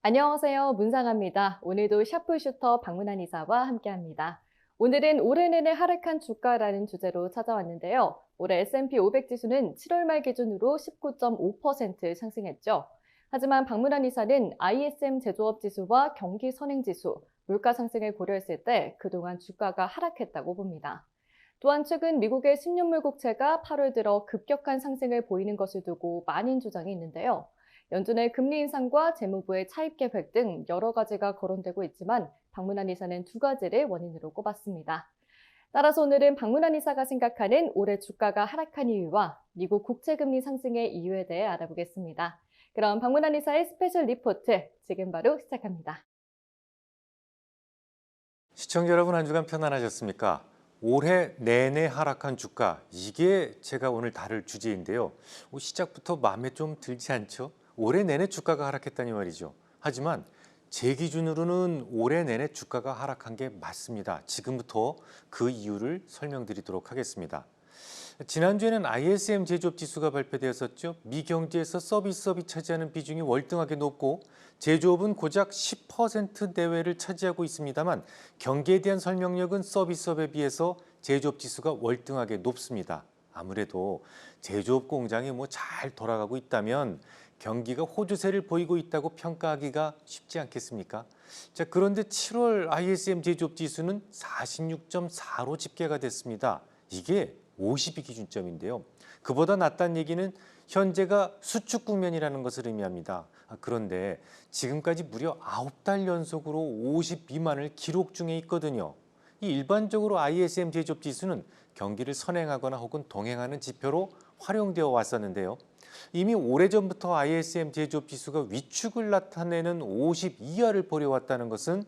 안녕하세요. 문상아입니다. 오늘도 샤프슈터 박문환 이사와 함께합니다. 오늘은 올해 내내 하락한 주가라는 주제로 찾아왔는데요. 올해 S&P 500 지수는 7월 말 기준으로 19.5% 상승했죠. 하지만 박문환 이사는 ISM 제조업 지수와 경기 선행 지수, 물가 상승을 고려했을 때 그동안 주가가 하락했다고 봅니다. 또한 최근 미국의 10년물 국채가 8월 들어 급격한 상승을 보이는 것을 두고 많은 주장이 있는데요. 연준의 금리 인상과 재무부의 차입 계획 등 여러 가지가 거론되고 있지만 박문환 이사는 두 가지를 원인으로 꼽았습니다. 따라서 오늘은 박문환 이사가 생각하는 올해 주가가 하락한 이유와 미국 국채 금리 상승의 이유에 대해 알아보겠습니다. 그럼 박문환 이사의 스페셜 리포트 지금 바로 시작합니다. 시청자 여러분 한 주간 편안하셨습니까? 올해 내내 하락한 주가, 이게 제가 오늘 다룰 주제인데요. 시작부터 마음에 좀 들지 않죠? 올해 내내 주가가 하락했다니 말이죠. 하지만 제 기준으로는 올해 내내 주가가 하락한 게 맞습니다. 지금부터 그 이유를 설명드리도록 하겠습니다. 지난주에는 ISM 제조업 지수가 발표되었었죠. 미 경제에서 서비스업이 차지하는 비중이 월등하게 높고 제조업은 고작 10% 내외를 차지하고 있습니다만 경기에 대한 설명력은 서비스업에 비해서 제조업 지수가 월등하게 높습니다. 아무래도 제조업 공장이 잘 돌아가고 있다면 경기가 호조세를 보이고 있다고 평가하기가 쉽지 않겠습니까? 자, 그런데 7월 ISM 제조업 지수는 46.4로 집계가 됐습니다. 이게 50이 기준점인데요. 그보다 낮다는 얘기는 현재가 수축 국면이라는 것을 의미합니다. 그런데 지금까지 무려 9달 연속으로 50 미만을 기록 중에 있거든요. 이 일반적으로 ISM 제조업 지수는 경기를 선행하거나 혹은 동행하는 지표로 활용되어 왔었는데요. 이미 오래전부터 ISM 제조업 지수가 위축을 나타내는 50 이하를 보려왔다는 것은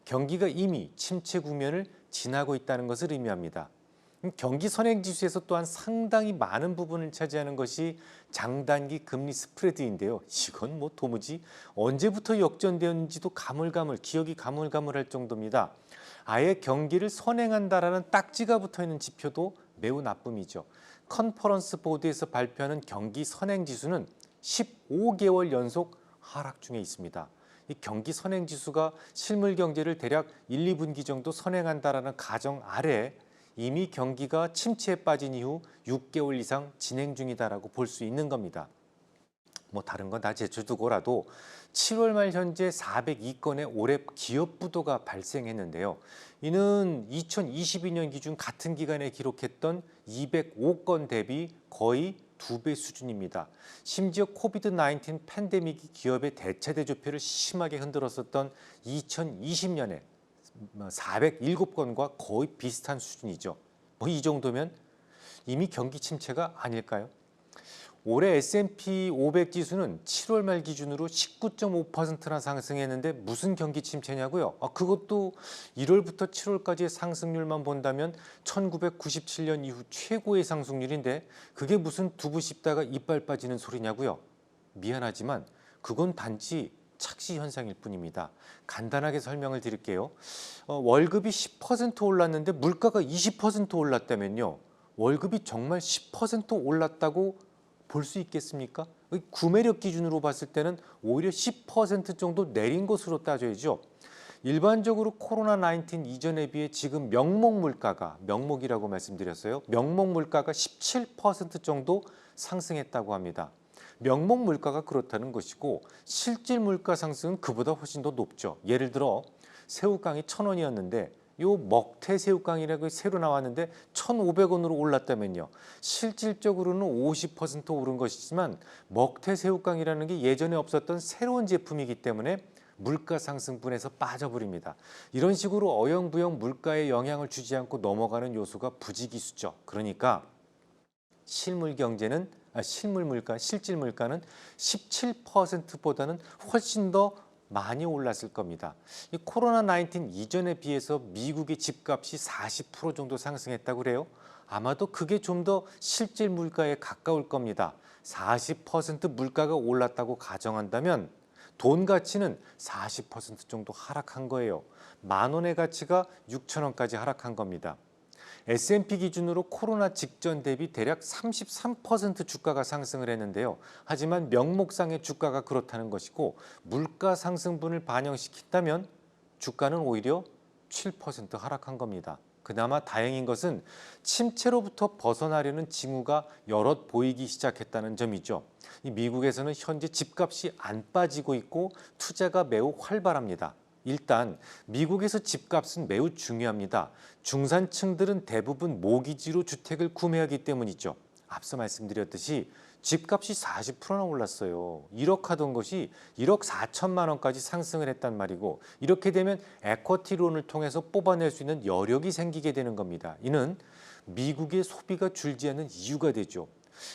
경기가 이미 침체 국면을 지나고 있다는 것을 의미합니다. 경기 선행지수에서 또한 상당히 많은 부분을 차지하는 것이 장단기 금리 스프레드인데요. 이건 도무지 언제부터 역전되었는지도 기억이 가물가물할 정도입니다. 아예 경기를 선행한다라는 딱지가 붙어있는 지표도 매우 나쁨이죠. 컨퍼런스 보드에서 발표하는 경기 선행지수는 15개월 연속 하락 중에 있습니다. 이 경기 선행지수가 실물 경제를 대략 1, 2분기 정도 선행한다라는 가정 아래 이미 경기가 침체에 빠진 이후 6개월 이상 진행 중이다라고 볼 수 있는 겁니다. 다른 건 다 제쳐두고라도 7월 말 현재 402건의 올해 기업 부도가 발생했는데요. 이는 2022년 기준 같은 기간에 기록했던 205건 대비 거의 2배 수준입니다. 심지어 코비드-19 팬데믹이 기업의 대체 대조표를 심하게 흔들었었던 2020년에 407건과 거의 비슷한 수준이죠. 이 정도면 이미 경기 침체가 아닐까요? 올해 S&P 500 지수는 7월 말 기준으로 19.5%나 상승했는데 무슨 경기 침체냐고요? 그것도 1월부터 7월까지의 상승률만 본다면 1997년 이후 최고의 상승률인데 그게 무슨 두부 씹다가 이빨 빠지는 소리냐고요? 미안하지만 그건 단지 착시 현상일 뿐입니다. 간단하게 설명을 드릴게요. 월급이 10% 올랐는데 물가가 20% 올랐다면요. 월급이 정말 10% 올랐다고 볼 수 있겠습니까? 구매력 기준으로 봤을 때는 오히려 10% 정도 내린 것으로 따져야죠. 일반적으로 코로나19 이전에 비해 지금 명목이라고 말씀드렸어요. 명목 물가가 17% 정도 상승했다고 합니다. 명목 물가가 그렇다는 것이고 실질 물가 상승은 그보다 훨씬 더 높죠. 예를 들어 새우깡이 1,000원이었는데 요 먹태 새우깡이라고 새로 나왔는데 1,500원으로 올랐다면요. 실질적으로는 50% 오른 것이지만 먹태 새우깡이라는 게 예전에 없었던 새로운 제품이기 때문에 물가 상승분에서 빠져버립니다. 이런 식으로 어영부영 물가에 영향을 주지 않고 넘어가는 요소가 부지기수죠. 그러니까 실질 물가는 17%보다는 훨씬 더 많이 올랐을 겁니다. 이 코로나19 이전에 비해서 미국의 집값이 40% 정도 상승했다고 그래요. 아마도 그게 좀 더 실질 물가에 가까울 겁니다. 40% 물가가 올랐다고 가정한다면 돈 가치는 40% 정도 하락한 거예요. 만 원의 가치가 6천 원까지 하락한 겁니다. S&P 기준으로 코로나 직전 대비 대략 33% 주가가 상승을 했는데요. 하지만 명목상의 주가가 그렇다는 것이고 물가 상승분을 반영시킨다면 주가는 오히려 7% 하락한 겁니다. 그나마 다행인 것은 침체로부터 벗어나려는 징후가 여럿 보이기 시작했다는 점이죠. 이 미국에서는 현재 집값이 안 빠지고 있고 투자가 매우 활발합니다. 일단 미국에서 집값은 매우 중요합니다. 중산층들은 대부분 모기지로 주택을 구매하기 때문이죠. 앞서 말씀드렸듯이 집값이 40%나 올랐어요. 1억 하던 것이 1억 4천만 원까지 상승을 했단 말이고 이렇게 되면 에쿼티론을 통해서 뽑아낼 수 있는 여력이 생기게 되는 겁니다. 이는 미국의 소비가 줄지 않는 이유가 되죠.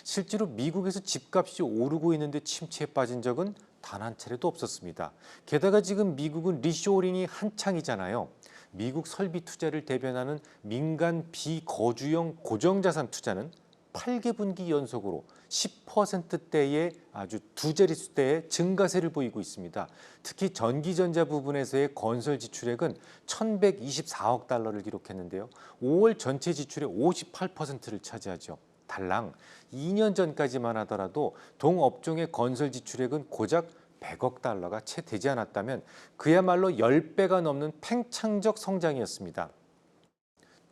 실제로 미국에서 집값이 오르고 있는데 침체에 빠진 적은 단 한 차례도 없었습니다. 게다가 지금 미국은 리쇼어링이 한창이잖아요. 미국 설비 투자를 대변하는 민간 비거주형 고정자산 투자는 8개분기 연속으로 10%대의 아주 두 자릿수대의 증가세를 보이고 있습니다. 특히 전기전자 부분에서의 건설 지출액은 1,124억 달러를 기록했는데요. 5월 전체 지출의 58%를 차지하죠. 달랑 2년 전까지만 하더라도 동업종의 건설 지출액은 고작 100억 달러가 채 되지 않았다면 그야말로 10배가 넘는 팽창적 성장이었습니다.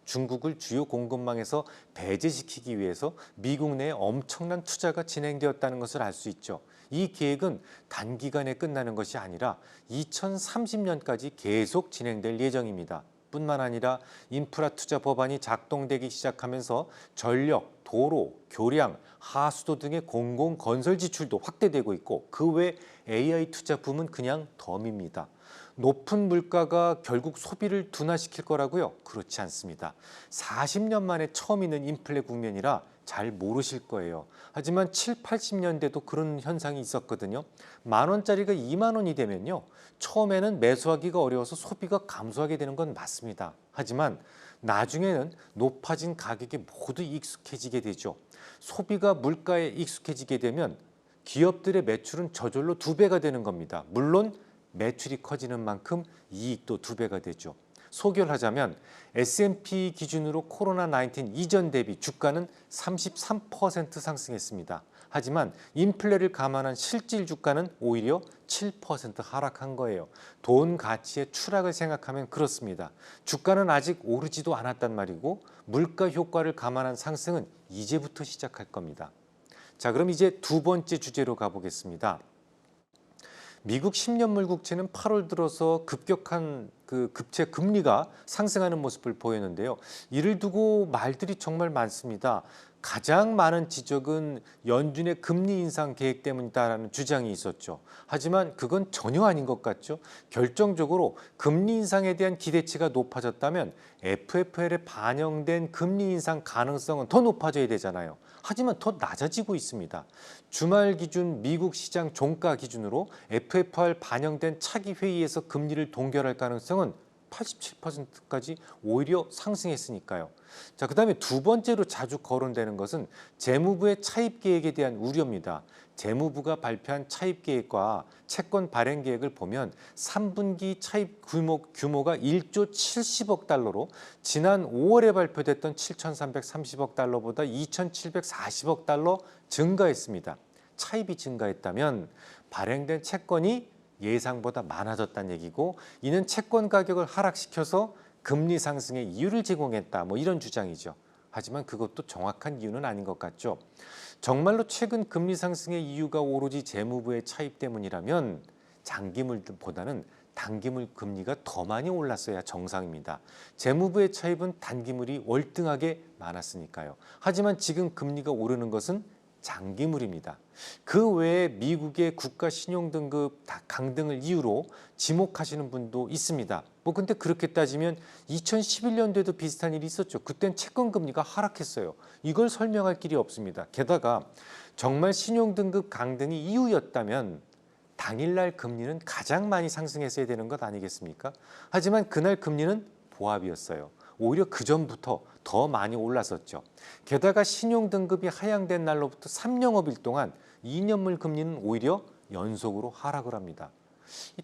중국을 주요 공급망에서 배제시키기 위해서 미국 내에 엄청난 투자가 진행되었다는 것을 알 수 있죠. 이 계획은 단기간에 끝나는 것이 아니라 2030년까지 계속 진행될 예정입니다. 뿐만 아니라 인프라 투자 법안이 작동되기 시작하면서 전력, 도로, 교량, 하수도 등의 공공 건설 지출도 확대되고 있고 그 외 AI 투자 붐은 그냥 덤입니다. 높은 물가가 결국 소비를 둔화시킬 거라고요? 그렇지 않습니다. 40년 만에 처음 있는 인플레 국면이라 잘 모르실 거예요. 하지만 7, 80년대도 그런 현상이 있었거든요. 10,000원짜리가 2만 원이 되면요. 처음에는 매수하기가 어려워서 소비가 감소하게 되는 건 맞습니다. 하지만 나중에는 높아진 가격에 모두 익숙해지게 되죠. 소비가 물가에 익숙해지게 되면 기업들의 매출은 저절로 2배가 되는 겁니다. 물론 매출이 커지는 만큼 이익도 2배가 되죠. 소결하자면 S&P 기준으로 코로나19 이전 대비 주가는 33% 상승했습니다. 하지만 인플레를 감안한 실질 주가는 오히려 7% 하락한 거예요. 돈 가치의 추락을 생각하면 그렇습니다. 주가는 아직 오르지도 않았단 말이고 물가 효과를 감안한 상승은 이제부터 시작할 겁니다. 자, 그럼 이제 두 번째 주제로 가보겠습니다. 미국 10년물 국채는 8월 들어서 급격한 급체 금리가 상승하는 모습을 보였는데요. 이를 두고 말들이 정말 많습니다. 가장 많은 지적은 연준의 금리 인상 계획 때문이다라는 주장이 있었죠. 하지만 그건 전혀 아닌 것 같죠. 결정적으로 금리 인상에 대한 기대치가 높아졌다면 FFL에 반영된 금리 인상 가능성은 더 높아져야 되잖아요. 하지만 더 낮아지고 있습니다. 주말 기준 미국 시장 종가 기준으로 FFR 반영된 차기 회의에서 금리를 동결할 가능성은 87%까지 오히려 상승했으니까요. 자, 그다음에 두 번째로 자주 거론되는 것은 재무부의 차입 계획에 대한 우려입니다. 재무부가 발표한 차입 계획과 채권 발행 계획을 보면 3분기 차입 규모가 1조 70억 달러로 지난 5월에 발표됐던 7,330억 달러보다 2,740억 달러 증가했습니다. 차입이 증가했다면 발행된 채권이 예상보다 많아졌다는 얘기고 이는 채권 가격을 하락시켜서 금리 상승의 이유를 제공했다. 이런 주장이죠. 하지만 그것도 정확한 이유는 아닌 것 같죠. 정말로 최근 금리 상승의 이유가 오로지 재무부의 차입 때문이라면 장기물보다는 단기물 금리가 더 많이 올랐어야 정상입니다. 재무부의 차입은 단기물이 월등하게 많았으니까요. 하지만 지금 금리가 오르는 것은 장기물입니다. 그 외에 미국의 국가 신용등급 강등을 이유로 지목하시는 분도 있습니다. 근데 그렇게 따지면 2011년도에도 비슷한 일이 있었죠. 그땐 채권 금리가 하락했어요. 이걸 설명할 길이 없습니다. 게다가 정말 신용등급 강등이 이유였다면 당일날 금리는 가장 많이 상승했어야 되는 것 아니겠습니까? 하지만 그날 금리는 보합이었어요. 오히려 그 전부터 더 많이 올랐었죠. 게다가 신용등급이 하향된 날로부터 3영업일 동안 2년물 금리는 오히려 연속으로 하락을 합니다.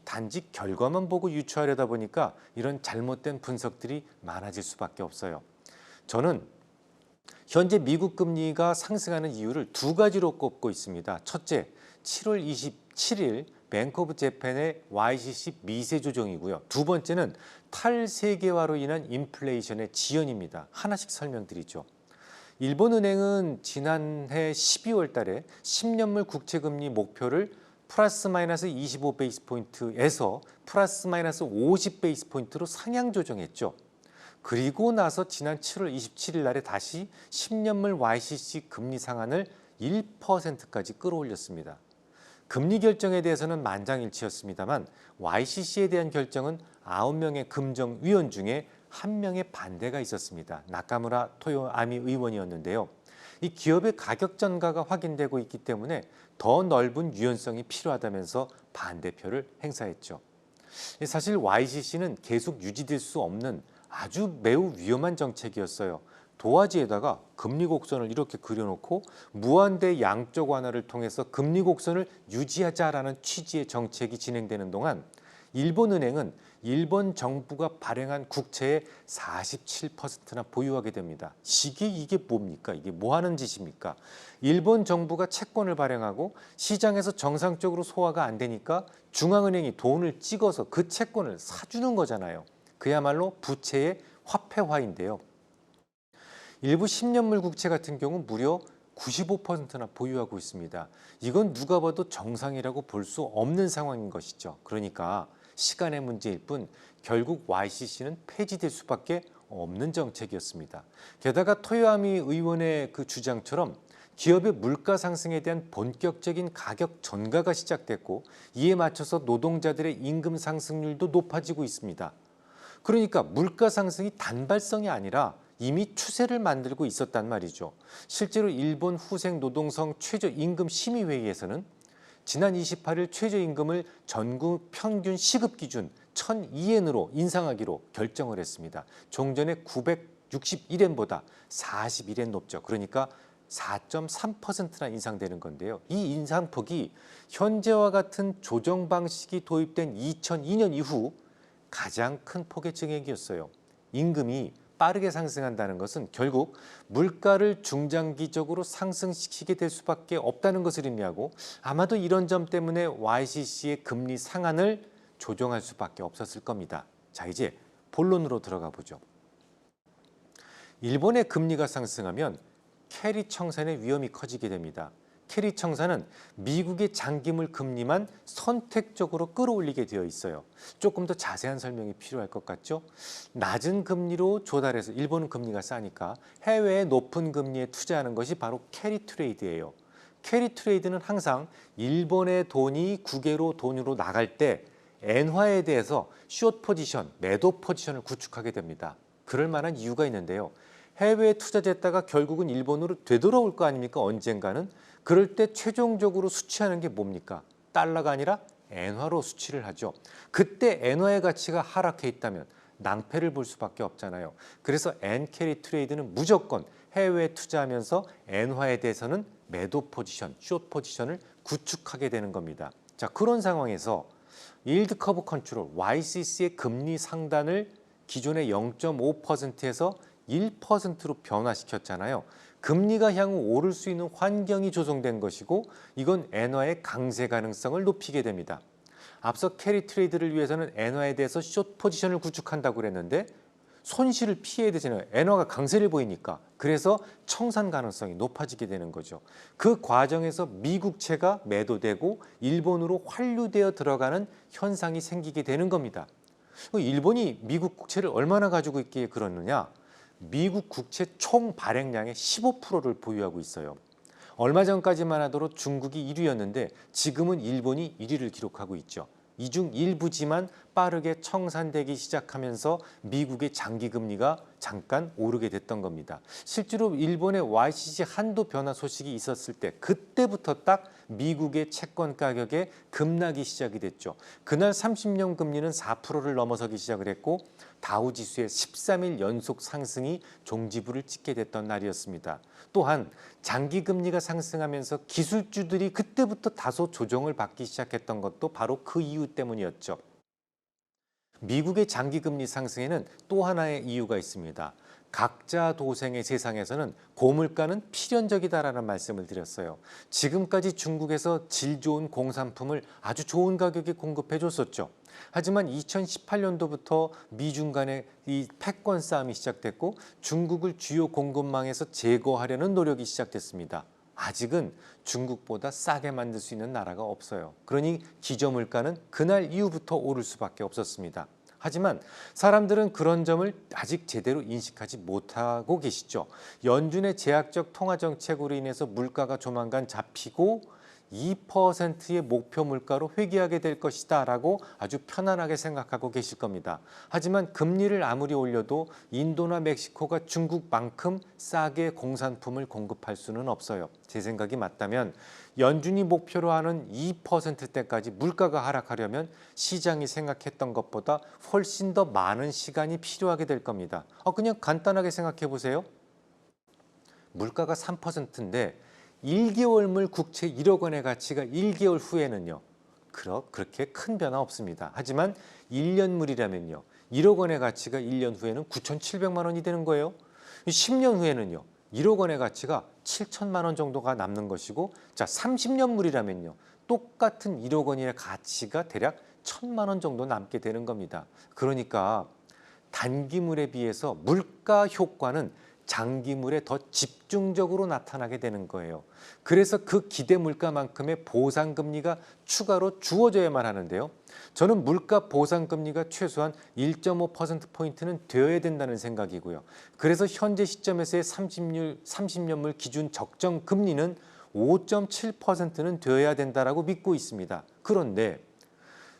단지 결과만 보고 유추하려다 보니까 이런 잘못된 분석들이 많아질 수밖에 없어요. 저는 현재 미국 금리가 상승하는 이유를 두 가지로 꼽고 있습니다. 첫째, 7월 27일 뱅크 오브 재팬의 YCC 미세 조정이고요. 두 번째는 탈세계화로 인한 인플레이션의 지연입니다. 하나씩 설명드리죠. 일본은행은 지난해 12월 달에 10년물 국채금리 목표를 플러스 마이너스 25베이스 포인트에서 플러스 마이너스 50베이스 포인트로 상향 조정했죠. 그리고 나서 지난 7월 27일 날에 다시 10년물 YCC 금리 상한을 1%까지 끌어올렸습니다. 금리 결정에 대해서는 만장일치였습니다만 YCC에 대한 결정은 9명의 금정위원 중에 1명의 반대가 있었습니다. 나카무라 토요아미 의원이었는데요. 이 기업의 가격 전가가 확인되고 있기 때문에 더 넓은 유연성이 필요하다면서 반대표를 행사했죠. 사실 YCC는 계속 유지될 수 없는 아주 매우 위험한 정책이었어요. 도화지에다가 금리 곡선을 이렇게 그려놓고 무한대 양적 완화를 통해서 금리 곡선을 유지하자라는 취지의 정책이 진행되는 동안 일본은행은 일본 정부가 발행한 국채의 47%나 보유하게 됩니다. 이게 뭡니까? 이게 뭐 하는 짓입니까? 일본 정부가 채권을 발행하고 시장에서 정상적으로 소화가 안 되니까 중앙은행이 돈을 찍어서 그 채권을 사주는 거잖아요. 그야말로 부채의 화폐화인데요. 일부 10년물 국채 같은 경우 무려 95%나 보유하고 있습니다. 이건 누가 봐도 정상이라고 볼 수 없는 상황인 것이죠. 그러니까 시간의 문제일 뿐 결국 YCC는 폐지될 수밖에 없는 정책이었습니다. 게다가 토요아미 의원의 그 주장처럼 기업의 물가 상승에 대한 본격적인 가격 전가가 시작됐고 이에 맞춰서 노동자들의 임금 상승률도 높아지고 있습니다. 그러니까 물가 상승이 단발성이 아니라 이미 추세를 만들고 있었단 말이죠. 실제로 일본 후생 노동성 최저임금심의회의에서는 지난 28일 최저임금을 전국 평균 시급 기준 1,002엔으로 인상하기로 결정을 했습니다. 종전의 961엔보다 41엔 높죠. 그러니까 4.3%나 인상되는 건데요. 이 인상폭이 현재와 같은 조정 방식이 도입된 2002년 이후 가장 큰 폭의 증액이었어요. 임금이 빠르게 상승한다는 것은 결국 물가를 중장기적으로 상승시키게 될 수밖에 없다는 것을 의미하고 아마도 이런 점 때문에 YCC의 금리 상한을 조정할 수밖에 없었을 겁니다. 자, 이제 본론으로 들어가 보죠. 일본의 금리가 상승하면 캐리 청산의 위험이 커지게 됩니다. 캐리 청산은 미국의 장기물 금리만 선택적으로 끌어올리게 되어 있어요. 조금 더 자세한 설명이 필요할 것 같죠? 낮은 금리로 조달해서 일본은 금리가 싸니까 해외의 높은 금리에 투자하는 것이 바로 캐리 트레이드예요. 캐리 트레이드는 항상 일본의 돈이 국외로 돈으로 나갈 때 엔화에 대해서 숏 포지션, 매도 포지션을 구축하게 됩니다. 그럴 만한 이유가 있는데요. 해외에 투자됐다가 결국은 일본으로 되돌아올 거 아닙니까? 언젠가는. 그럴 때 최종적으로 수취하는 게 뭡니까? 달러가 아니라 엔화로 수취를 하죠. 그때 엔화의 가치가 하락해 있다면 낭패를 볼 수밖에 없잖아요. 그래서 엔캐리 트레이드는 무조건 해외에 투자하면서 엔화에 대해서는 매도 포지션, 숏 포지션을 구축하게 되는 겁니다. 자, 그런 상황에서 일드 커브 컨트롤, YCC의 금리 상단을 기존의 0.5%에서 1%로 변화시켰잖아요. 금리가 향후 오를 수 있는 환경이 조성된 것이고 이건 엔화의 강세 가능성을 높이게 됩니다. 앞서 캐리 트레이드를 위해서는 엔화에 대해서 숏 포지션을 구축한다고 그랬는데 손실을 피해야 되잖아요. 엔화가 강세를 보이니까. 그래서 청산 가능성이 높아지게 되는 거죠. 그 과정에서 미국채가 매도되고 일본으로 환류되어 들어가는 현상이 생기게 되는 겁니다. 일본이 미국 국채를 얼마나 가지고 있기에 그러느냐? 미국 국채 총 발행량의 15%를 보유하고 있어요. 얼마 전까지만 하더라도 중국이 1위였는데 지금은 일본이 1위를 기록하고 있죠. 이 중 일부지만 빠르게 청산되기 시작하면서 미국의 장기금리가 잠깐 오르게 됐던 겁니다. 실제로 일본의 YCC 한도 변화 소식이 있었을 때 그때부터 딱 미국의 채권 가격에 급락이 시작이 됐죠. 그날 30년 금리는 4%를 넘어서기 시작을 했고 다우지수의 13일 연속 상승이 종지부를 찍게 됐던 날이었습니다. 또한 장기금리가 상승하면서 기술주들이 그때부터 다소 조정을 받기 시작했던 것도 바로 그 이유 때문이었죠. 미국의 장기금리 상승에는 또 하나의 이유가 있습니다. 각자 도생의 세상에서는 고물가는 필연적이다라는 말씀을 드렸어요. 지금까지 중국에서 질 좋은 공산품을 아주 좋은 가격에 공급해 줬었죠. 하지만 2018년도부터 미중 간의 이 패권 싸움이 시작됐고 중국을 주요 공급망에서 제거하려는 노력이 시작됐습니다. 아직은 중국보다 싸게 만들 수 있는 나라가 없어요. 그러니 기저물가는 그날 이후부터 오를 수밖에 없었습니다. 하지만 사람들은 그런 점을 아직 제대로 인식하지 못하고 계시죠. 연준의 제약적 통화 정책으로 인해서 물가가 조만간 잡히고 2%의 목표 물가로 회귀하게 될 것이다 라고 아주 편안하게 생각하고 계실 겁니다. 하지만 금리를 아무리 올려도 인도나 멕시코가 중국만큼 싸게 공산품을 공급할 수는 없어요. 제 생각이 맞다면 연준이 목표로 하는 2%대까지 물가가 하락하려면 시장이 생각했던 것보다 훨씬 더 많은 시간이 필요하게 될 겁니다. 그냥 간단하게 생각해 보세요. 물가가 3%인데 1개월물 국채 1억 원의 가치가 1개월 후에는요. 그렇게 큰 변화 없습니다. 하지만 1년물이라면요. 1억 원의 가치가 1년 후에는 9,700만 원이 되는 거예요. 10년 후에는요. 1억 원의 가치가 7천만 원 정도가 남는 것이고, 자, 30년물이라면요. 똑같은 1억 원의 가치가 대략 1,000만 원 정도 남게 되는 겁니다. 그러니까 단기물에 비해서 물가 효과는 장기물에 더 집중적으로 나타나게 되는 거예요. 그래서 그 기대 물가만큼의 보상금리가 추가로 주어져야만 하는데요. 저는 물가 보상금리가 최소한 1.5%포인트는 되어야 된다는 생각이고요. 그래서 현재 시점에서의 30년물 기준 적정 금리는 5.7%는 되어야 된다라고 믿고 있습니다. 그런데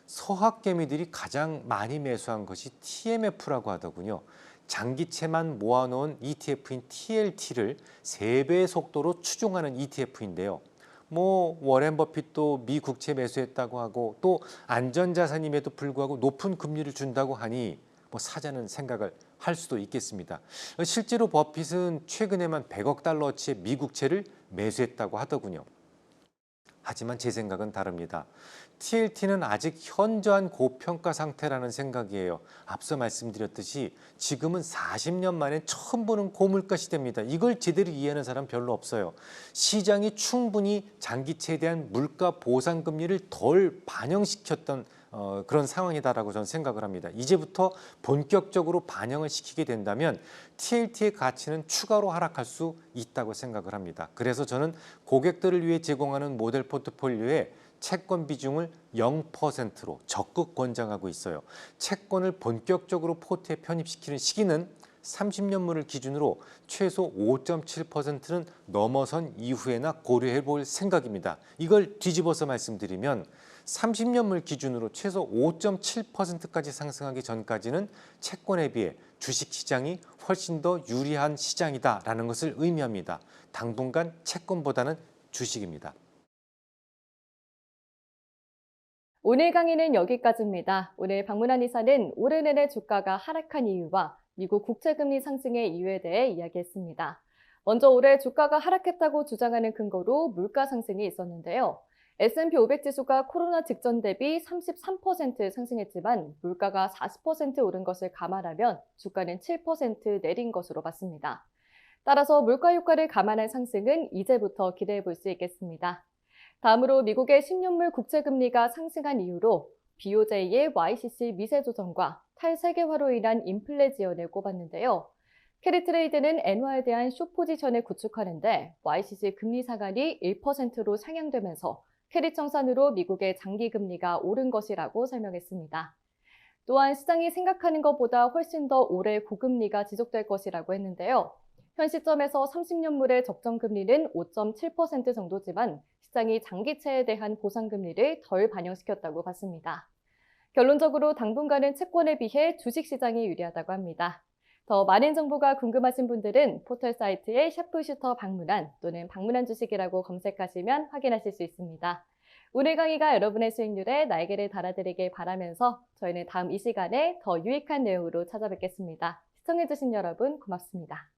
서학개미들이 가장 많이 매수한 것이 TMF라고 하더군요. 장기채만 모아놓은 ETF인 TLT를 3배의 속도로 추종하는 ETF인데요. 워렌 버핏도 미 국채 매수했다고 하고 또 안전자산임에도 불구하고 높은 금리를 준다고 하니 사자는 생각을 할 수도 있겠습니다. 실제로 버핏은 최근에만 100억 달러어치의 미국채를 매수했다고 하더군요. 하지만 제 생각은 다릅니다. TLT는 아직 현저한 고평가 상태라는 생각이에요. 앞서 말씀드렸듯이 지금은 40년 만에 처음 보는 고물가 시대입니다. 이걸 제대로 이해하는 사람 별로 없어요. 시장이 충분히 장기채에 대한 물가 보상금리를 덜 반영시켰던 그런 상황이다라고 저는 생각을 합니다. 이제부터 본격적으로 반영을 시키게 된다면 TLT의 가치는 추가로 하락할 수 있다고 생각을 합니다. 그래서 저는 고객들을 위해 제공하는 모델 포트폴리오에 채권 비중을 0%로 적극 권장하고 있어요. 채권을 본격적으로 포트에 편입시키는 시기는 30년물을 기준으로 최소 5.7%는 넘어선 이후에나 고려해 볼 생각입니다. 이걸 뒤집어서 말씀드리면 30년물 기준으로 최소 5.7%까지 상승하기 전까지는 채권에 비해 주식시장이 훨씬 더 유리한 시장이다라는 것을 의미합니다. 당분간 채권보다는 주식입니다. 오늘 강의는 여기까지입니다. 오늘 방문한 이사는 올해 내내 주가가 하락한 이유와 미국 국채금리 상승의 이유에 대해 이야기했습니다. 먼저 올해 주가가 하락했다고 주장하는 근거로 물가 상승이 있었는데요. S&P 500 지수가 코로나 직전 대비 33% 상승했지만 물가가 40% 오른 것을 감안하면 주가는 7% 내린 것으로 봤습니다. 따라서 물가 효과를 감안한 상승은 이제부터 기대해 볼 수 있겠습니다. 다음으로 미국의 10년물 국채금리가 상승한 이후로 BOJ의 YCC 미세 조정과 탈세계화로 인한 인플레 지연을 꼽았는데요. 캐리트레이드는 엔화에 대한 숏 포지션을 구축하는데 YCC 금리 상한이 1%로 상향되면서 캐리 청산으로 미국의 장기 금리가 오른 것이라고 설명했습니다. 또한 시장이 생각하는 것보다 훨씬 더 오래 고금리가 지속될 것이라고 했는데요. 현 시점에서 30년물의 적정 금리는 5.7% 정도지만 시장이 장기채에 대한 보상금리를 덜 반영시켰다고 봤습니다. 결론적으로 당분간은 채권에 비해 주식시장이 유리하다고 합니다. 더 많은 정보가 궁금하신 분들은 포털 사이트에 샤프슈터 방문한 또는 방문한 주식이라고 검색하시면 확인하실 수 있습니다. 오늘 강의가 여러분의 수익률에 날개를 달아드리길 바라면서 저희는 다음 이 시간에 더 유익한 내용으로 찾아뵙겠습니다. 시청해주신 여러분 고맙습니다.